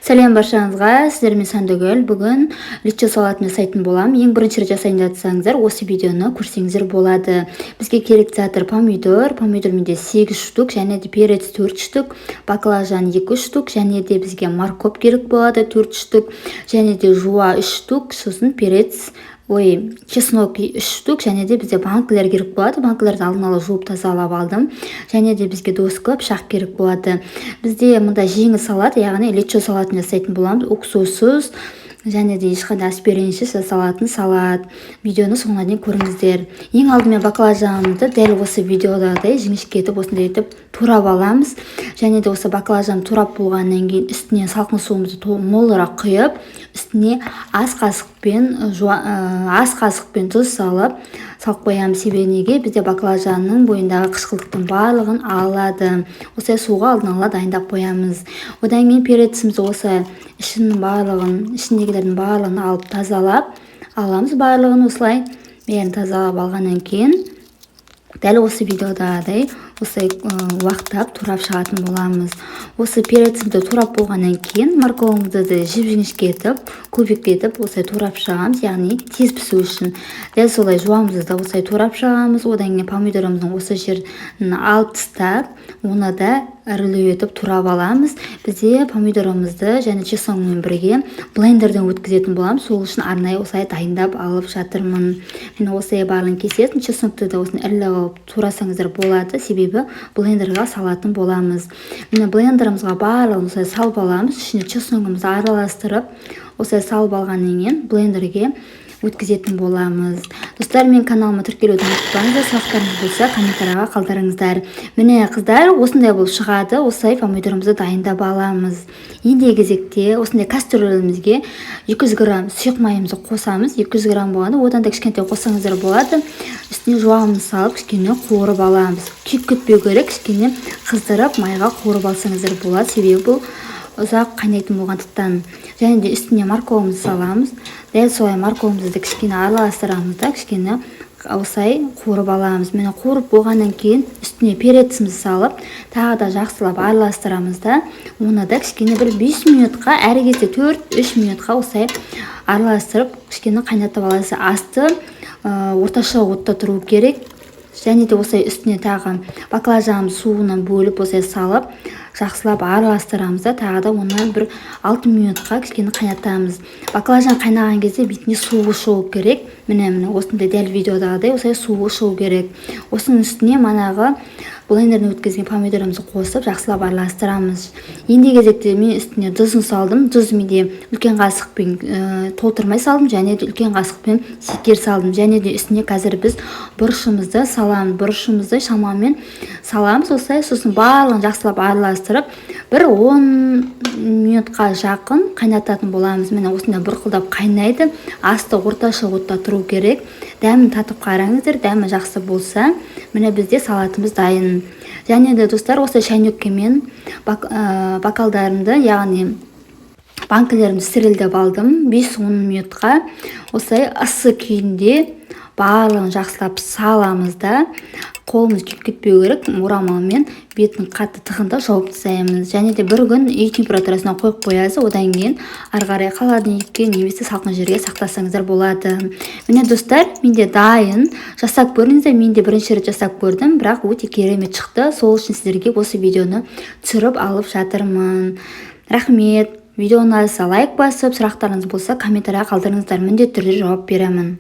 Сәлем баршаңызға, сіздермен Сандыгүл. Бүгін лечо салатын жасайтын болам. Ең бірінші рет жасайын жатсаңыздар, осы видеоны көрсеңіздер болады. Бізге керек затыр помидор менде 8 штук, және де перец 4 штук, баклажан 2 штук, және де бізге морковь керек болады 4 штук, және де жуа 3 штук, сосын перец чеснок 3 штук, және де бізде банкілер керек болады. Банкілерді алдын ала жуып тазалап алдым. Және де бізге доска, пышақ керек болады. Бізде мұнда жеңіл салат, яғни лечо салатын жасайтын боламыз. Уксуссыз, және де ешқандай аспиринсіз жасалатын салат. Видеоны соңына дейін көріңіздер. Ең алдымен баклажанымызды дәл осы видеодағыдай жіңішке етіп осындай етіп турап аламыз. Және де осы баклажан турап болғаннан кейін үстіне салқын суымызды молырақ құйып, үстіне аз қасықпен тұз салып қоямыз. Себебі неге? Бізде баклажанның бойындағы қышқылдықтың барлығын алады. Осылай суға алдын ала дайындап қоямыз. Одан кейін перецімізді осы ішіндегілердің барлығын алып тазалап аламыз. Барлығын осылай тазалап алғаннан кейін дәл осы видеодағыдай осылай уақыттап турап шығатын боламыз. Осы перецімді турап болғаннан кейін морковымызды жіп-жіңішке етіп, кубик етіп осылай турап шығамыз, яғни тез пісу үшін. Дәл солай жуамызды да осылай турап шығамыз. Одан кейін помидорымыздың осы жерін алып тастап, оны да ірілеу етіп турап аламыз. Бізде помидорымызды және чеснокмен бірге блендерден өткізетін боламыз. Сол үшін арнайы осылай дайындап алып жатырмын. Мен осылай барлығын кесетін, чеснокты да осыны ірілеп алып турасаңыздар болады, себебі блендерға салатын боламыз. Міне блендерімізға барлығын осылай салып аламыз. Ішіне чесногымызды араластырып, осылай салып алғаннан кейін блендерге өткізетін боламыз. Достар, мен каналыма тіркелуді ұмытпаңыздар, сұрақтарыңыз болса комментарияға қалдырыңыздар. Міне қыздар, осындай болып шығады. Осылай помидорымызды дайындап аламыз. Ендігі кезекте осындай кастрюлемізге 200 грамм сұйық майымызды қосамыз. 200 грамм болғанда одан да кішкентай қоссаңыздар болады. Үстіне жуағымызды салып кішкене қуырып аламыз. Күйіп кетпеу керек, кішкене қыздырып майға қуырып алсаңыздар болады. Себебі бұл ұзақ қайнайтын болғандықтан. Және де үстіне морковымызды саламыз. Дәл солай морковымызды кішкене араластырамыз да, кішкене осылай қуырып аламыз. Мені қуырып болғаннан кейін үстіне перецімізді салып, тағы да жақсылап араластырамыз да, оны да кішкене бір 5 минутқа, әр кезде 4-3 минутқа осылай араластырып, кішкене қайнатып аласыз. Асты орташа отта тұру керек. Және де осылай үстіне тағы баклажан суынан бөліп осылай салып, жақсылап араластырамыз да, тағы да оны бір 6 минутқа кішкене қайнатамыз. Баклажан қайнаған кезде бетіне суы шығу керек. Міне осындай дәл видеодағыдай осылай суы шығу керек. Осының үстіне манағы блендерден өткізген помидорымызды қосып, жақсылап араластырамыз. Ендігі кезекте мен үстіне тұзын салдым. Тұз менде үлкен қасықпен толтырмай салдым, және де үлкен қасықпен секер салдым. Және де үстіне қазір біз бұрышымызды саламыз. Бұрышымызды шамамен саламыз осылай. Сосын барлығын жақсылап араластырып, бір 10 минутқа жақын қайнататын боламыз. Міне осындай бұрқылдап қайнайды. Асты орташа отта тұру керек. Дәмін татып қараңыздар. Дәмі жақсы болса, міне бізде салатымыз дайын. Және де достар, осы шайнекке мен бокалдарымды, яғни банкілерімді стерильдеп алдым. 5-10 минутқа осылай ысы күйінде барлығын жақсылап саламыз да, қолымыз күйіп кетпеу керек. Орамалмен бетін қатты тығында жауып тастаймыз. Және де бір күн үй температурасына қойып қоясыз. Одан кейін ары қарай холодильникке немесе салқын жерге сақтасаңыздар болады. Міне достар, менде дайын. Жасап көріңіздер. Менде бірінші рет жасап көрдім, бірақ өте керемет шықты. Сол үшін сіздерге осы видеоны түсіріп алып жатырмын. Рахмет. Видеоны лайк басып, сұрақтарыңыз болса комментария қалдырыңыздар. Міндетті түрде жауап беремін.